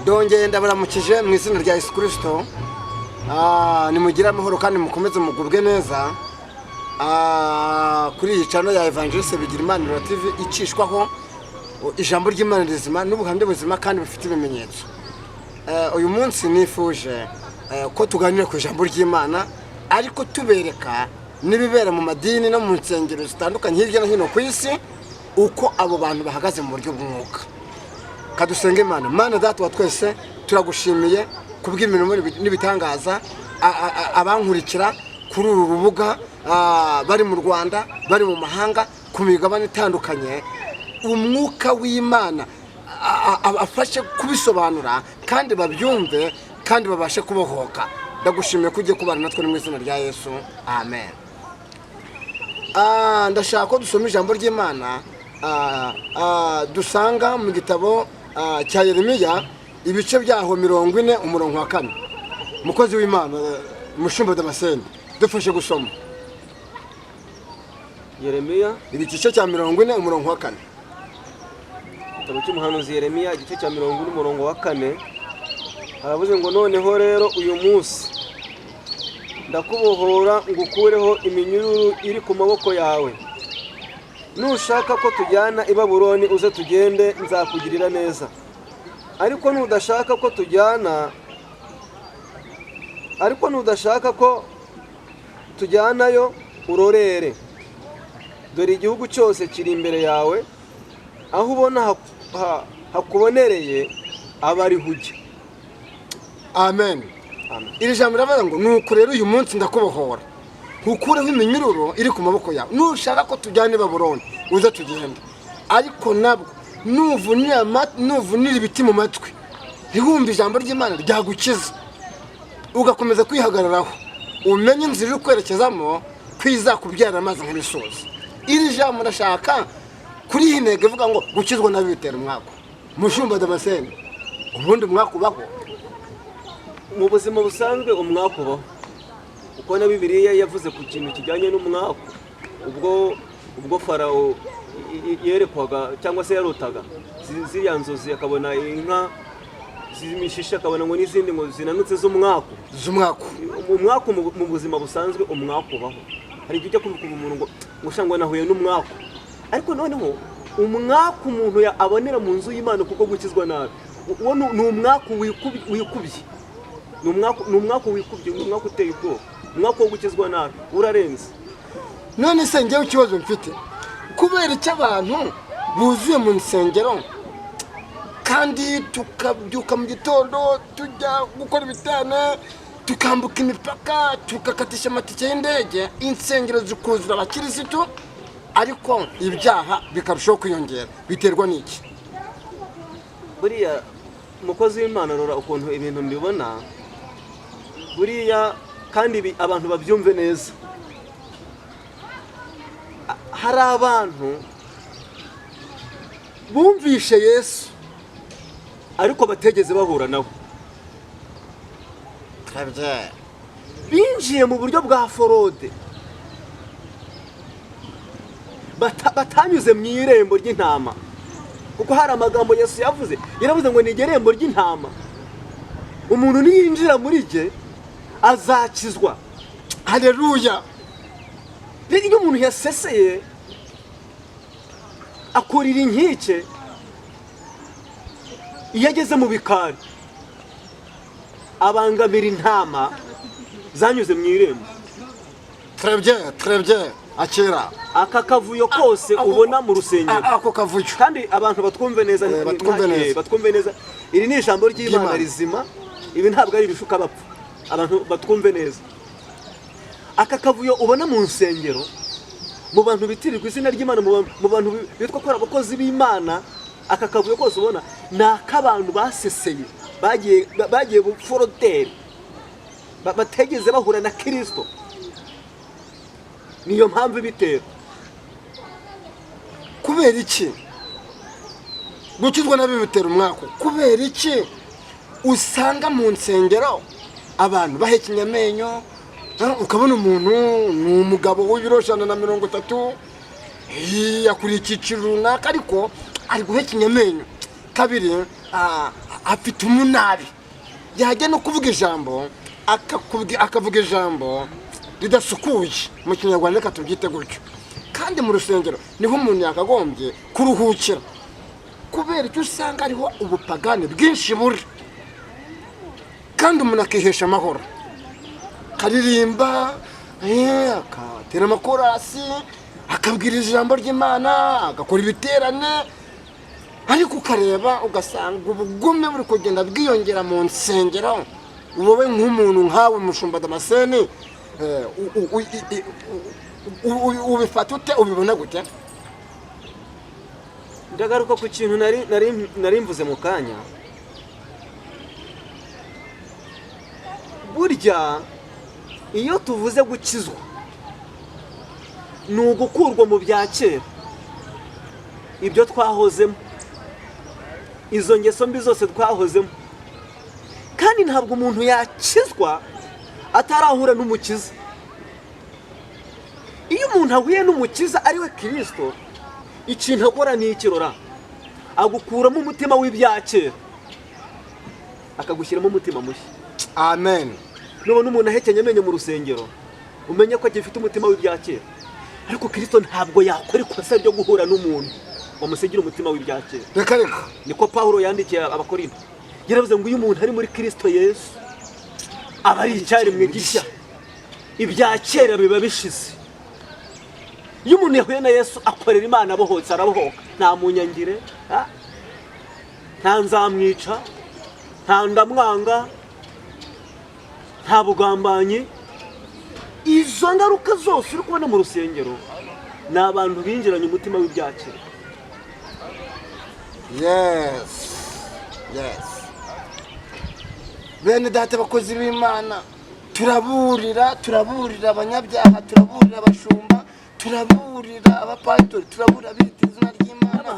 Dongeye ndabaramukije mu izina rya Yesu Kristo. Nimugire amahoro kandi mukomeze mugubwe neza. Kuri iyi channel ya Evangeliste Bigirimana TV icishwaho ijambo ry'Imana rizima n'ubuhamya buzima kandi bufite ibimenyetso. Uyu munsi nifuje ko tuganira ku ijambo ry'Imana ariko tubereka n'ibibera mu madini no mu nsengero zitandukanye hirya no hino ku isi uko abo bantu bahagaze mu buryo bw'umwuka. Kadusenge Imana. Mana data wa twese turagushimiye kubw'imirimo n'ibitangaza abankurikira kuri uru rubuga bari mu Rwanda bari mu mahanga ku migabane itandukanye. Umwuka w'Imana afashe kubisobanura kandi babyumve kandi babashe kubohoka. Ndagushimiye kujye kubana natwe mu izina rya Yesu. Amen. Ndashaka ko dusoma ijambo ry'Imana dusanga mu gitabo cya Yeremiya ibice byaho 40 umurongo wa 4. Mukozi w'Imana Mushumba Damascene dufashe gusoma Yeremiya igice cya 40 umurongo wa 4. Igitabo cy'umuhanuzi Yeremiya igice cya 40 umurongo wa 4 haravuze ngo noneho rero uyu munsi ndakubohora ngukureho iminyururu iri ku maboko yawe. Nushaka ko tujyana i Babuloni uze tugende nzakugirira neza. Ariko nudashaka ko tujyanayo urorere. Dore igihugu cyose kiri imbere yawe, aho ubona hakubonereye abari hujye. Amen. Iri jambo riravuga ngo nuko rero uyu munsi ndakubohora ukureho iminyururu iri ku maboko yawe. Nushaka ko tujyana i Babuloni uze tugende. Ariko nabwo nuvunira ibiti mu matwi ntihumve ijambo ry'Imana ryagukiza ugakomeza kwihagararaho umenye inzira iri kwerekezamo kwizakubyara amazi nk'ibisozi. Iri jambo ndashaka kuri iyi ntego ivuga ngo gukizwa n'abitera umwaka. Mushumba Damascene, ubundi umwaka ubaho mu buzima busanzwe. Umwaka ubaho uko na Bibiliya yavuze ku kintu kijyanye n'umwaka. Ubwo Farawo yerekwaga cyangwa se yarotaga ziriya nzozi akabona inka zimishisha akabona ngo n'izindi ngo zinanutse z'umwaka. Umwaka mu buzima busanzwe umwaka ubaho. Hari igihe kuvuga umuntu ngo ngushangwa nahuye n'umwaka. Ariko noneho umwaka umuntu abonera mu nzu y'Imana kuko gukizwa nabi. Uwo ni umwaka wikubye. Ni umwaka wikubye, ni umwaka uteye ubwoba. Umwaka wo gukizwa nabi urarenze. None se ngewe ikibazo mfite kubera icyo abantu buzuye mu nsengero kandi tukabyuka mu gitondo tujya gukora ibitane tukambuka imipaka tukakatisha amatike y'indege insengero zikuzura abakirisitu ariko ibyaha bikarushaho kwiyongera. Biterwa n'iki? Buriya mukozi w'Imana rora ukuntu ibintu mbibona buriya kandi abantu babyumve neza. Hari abantu bumvishe Yesu ariko bategeze bahura nawe. Binjiye mu buryo bwa forode batanyuze mu irembo ry'intama. Kuko hari amagambo Yesu yavuze, yaravuze ngo ni irembo ry'intama. Umuntu niyinjira muri rye azakizwa. Haleluya. Iyo umuntu yaseseye akurira inkike iyo ageze mu bikari abangamira intama zanyuze mu irembo. Très bien. Akira aka kavuyo kose ubona mu rusengero ako kavuyo kandi abantu batwumve neza. Iri ni ijambo ry'Imana rizima. Ibi ntabwo ari ibishuka bapfa. Abantu batwumve neza. Aka kavuyo ubona mu nsengero mu bantu bitirirwa izina ry'Imana mu bantu bitwa ko abakozi b'Imana. Aka kavuyo kose ubona n'akabantu baseseye bagiye buforoderi bategeze bahura na Kristo. Niyo mpamvu bitera. Kubera iki gukizwa nabi bitera umwaka? Kubera iki usanga mu nsengero abantu bahekenya amenyo ukabona umuntu ni umugabo w'ibiro 130 yakuriye icyiciro runaka ariko ari guhekenya amenyo kabiri afite umunabi yajya no kuvuga ijambo akavuga ijambo ridasukuye mu kinyarwanda reka tubyite gutyo kandi mu rusengero niho umuntu yakagombye kuruhukira kubera icyo usanga ariho ubupagani bwinshi buri kandi umuntu akihesha amahoro akaririmba akatera amakorasi akabwira ijambo ry'Imana agakora ibiterane ariko ukareba ugasanga ubugome buri kugenda bwiyongera mu nsengero wowe nk'umuntu nkawe Mushumba Damascene ubifata ute ubibona gute? Ndagaruka ku kintu nari mvuze mu kanya. Burya iyo tuvuze gukizwa ni ugukurwa mu bya kera ibyo twahozemo, izo ngeso mbi zose twahozemo, kandi ntabwo umuntu yakizwa atarahura n'umukiza. Iyo umuntu ahuye n'umukiza ari we Kristo, ikintu akora ni ikirora, agukuramo umutima w'ibya kera akagushyiramo umutima mushya. Amen. Nubona umuntu ahekenye amenyo mu rusengero umenye ko agifite umutima w'ibya kera, ariko Kristo ntabwo yakora ikosa ryo guhura n'umuntu wamusigira umutima w'ibya kera. Reka reka niko Pawulo yandikiye Abakorinto, yaravuze ngo iyo umuntu ari muri Kristo Yesu aba ari icyaremwe gishya, ibya kera biba bishize. Iyo umuntu yahuye na Yesu akorera Imana abohotse arabohoka, nta munyangire, nta nzamwica, nta ndamwanga, nta bugambanyi. Izo ngaruka zose uri kubona mu rusengero ni abantu binjiranye umutima w'ibya kera. Yes. Bene data bakozi b'Imana, turaburira abanyabyaha, turaburira abashumba, turaburira abapastori, turaburira abita izina ry'Imana,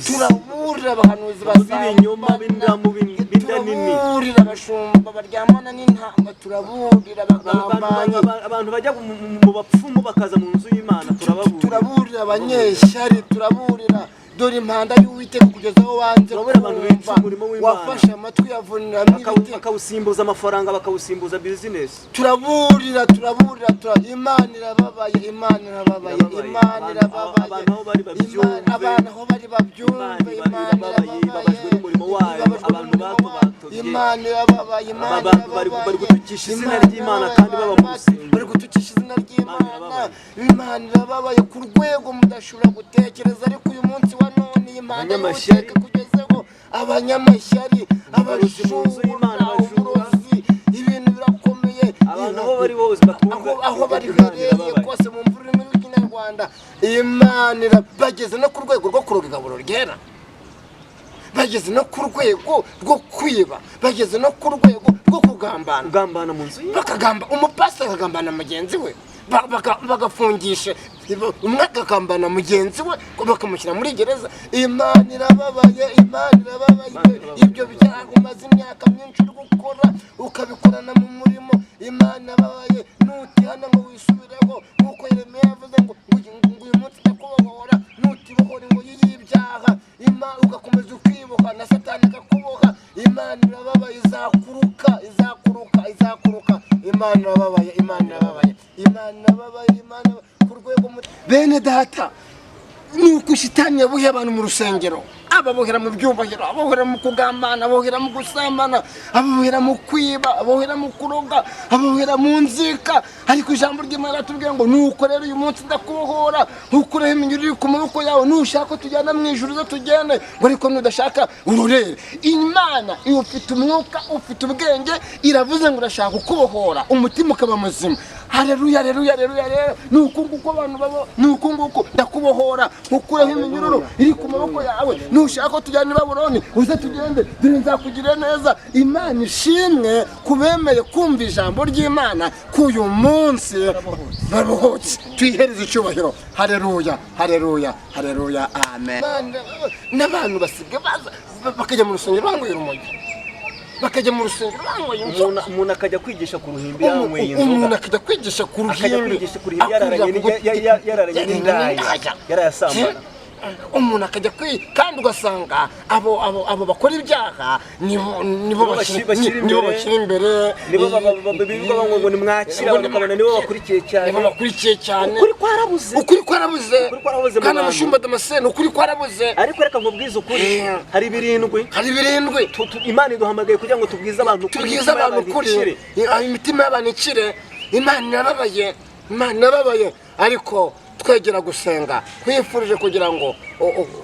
turaburira abahanuzi b'ibinyoma b'indamu b'inda nini, turaburira abashumba baryamana n'intama, turaburira abagambanyi, abantu bajya mu bapfumu bakaza mu nzu y'Imana, turaburira abanyeshyari, turaburira dore impanda y'Uwiteka kugeza aho wanze kumva, wafashe amatwi yavuniramo ibiti bakawusimbuza amafaranga, bakawusimbuza business. Turaburira Imana irababaye, abantu aho bari babyumve, Imana babajwe n'umurimo wayo, abantu batubatoye, Imana irababaye, bari gutukisha izina ry'Imana kandi baba mu rusengero, bari gutukisha izina ry'Imana. Imana irababaye ku rwego mudashobora gutekereza, ariko uyu munsi wa none Imana y'Uwiteka kugezeho abanyamashyari, abashumba, uburozi, ibintu birakomeye. Abantu aho bari bose aho bari hereye kose mu mvururu rw'Ikinyarwanda, Imana bageze no ku rwego rwo kuroga igaburo ryera, bageze no ku rwego rwo kwiba, bageze no ku rwego rwo kugambana mu nzu, bakagamba umupasiteri akagambana mugenzi we, bagafungisha umwe akagambana mugenzi we bakamushyira muri gereza. Imana irababaye. Ibyo byaha umaze imyaka myinshi uri gukora ukabikorana mu murimo, Imana irababaye. Nutihana ngo wisubireho nk'uko Yeremiya yavuze ngo uyu munsi ndakubohora, nutibohora ngo y'ibyaha ugakomeza ukiboha na Satani akakuboha. Imana irababaye, izakuruka. Imana ku rwego bene data, nuko shitani yabuhe abantu mu rusengero, ababohera mu byubahiro, ababohera mu kugambana, ababohera mu gusambana, ababohera mu kwiba, ababohera mu kuroga, ababohera mu nzika. Ariko ijambo ry'Imana ratubwira ngo nuko rero uyu munsi ndakubohora, ukureho iminyururu iri ku maboko yawe, nushaka tujyana mu ijuru zo tugende, ngo ariko nudashaka urorere. Imana iyo ufite umwuka, ufite ubwenge, iravuze ngo urashaka kukubohora, umutima ukaba muzima. Haleluya. Nuko nguko abantu babo, nuko nguko ndakubohora, ukureho iminyururu iri ku maboko yawe, nushaka tujyana i Babuloni uze tugende, dore nzakugirira neza. Imana ishimwe kubemeye kumva ijambo ry'Imana k'uyu munsi baruhutse, tuyihereze icyubahiro. Haleluya. Amen. N'abantu basiga baza bakajya mu rusengero banywera urumogi, bakajya mu rusengero banyweye inzoga, umuntu akajya kwigisha ku ruhimbi yanyweye inzoga, umuntu akajya kwigisha ku ruhimbi yararanye n'indaya, yarayasambana. umuntu akajya kandi ugasanga abo bakora ibyaha nibo bashyira imbere, nibo birirwa ngo nimwakira bakabona nibo bakurikiye cyane. Ukuri kwarabuze kandi Mushumba Damascene, ukuri kwarabuze. Ariko reka nkubwize ukuri, hari birindwi Imana iduhamagaye kugira ngo tubwize abantu ukuri, imitima y'abantu ikire. Imana irababaye ariko twegera gusenga, kwifurije kugira ngo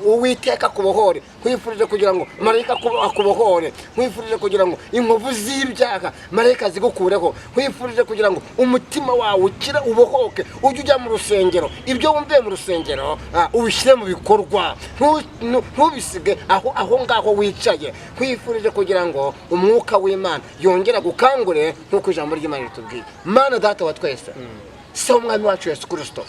Uwiteka kubohore, kwifurije kugira ngo marayika akubohore, kwifurije kugira ngo inkovu z'ibyaha marayika zigukureho, kwifurije kugira ngo umutima wawe ukire ubohoke, ujye ujya mu rusengero, ibyo wumviye mu rusengero ubishyire mu bikorwa, ntubisige aho ngaho wicaye. Kwifurije kugira ngo umwuka w'Imana yongera gukangure nk'uko ijambo ry'Imana ritubwiye. Mana Data wa twese, se umwami wacu Yesu Kristo,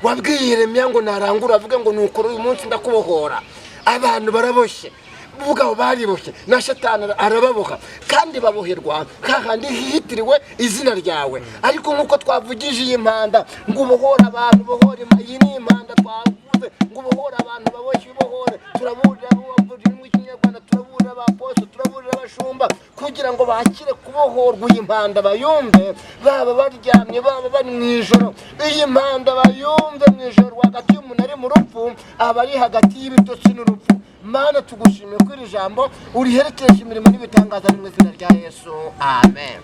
wabwiye Yeremiya ngo narangura avuga ngo nukuri uyu munsi ndakubohora. Abantu baraboshye, ubwabo bariboshye na Satani arababoha, kandi baboherwa kahandi hihitiriwe izina ryawe. Ariko nk'uko twavugije iyi impanda ngo ubohora abantu, bohora iyi ni impanda twavuze ngo ubohora abantu, baboshye ubohore. Turaburira abavuzi n'Ikinyarwanda, turaburira abaposto, turaburira abashumba kugira ngo bakire kubohorwa iyi impanda, bayumve baba baryamye baba bari mu ijoro. Iyi impanda bayumve mu ijoro, hagati y'umuntu ari mu rupfu, aba ari hagati y'ibitotsi n'urupfu. Mana tugushimiye ko iri jambo uriherekeje imirimo n'ibitangaza mu izina rya Yesu, amen.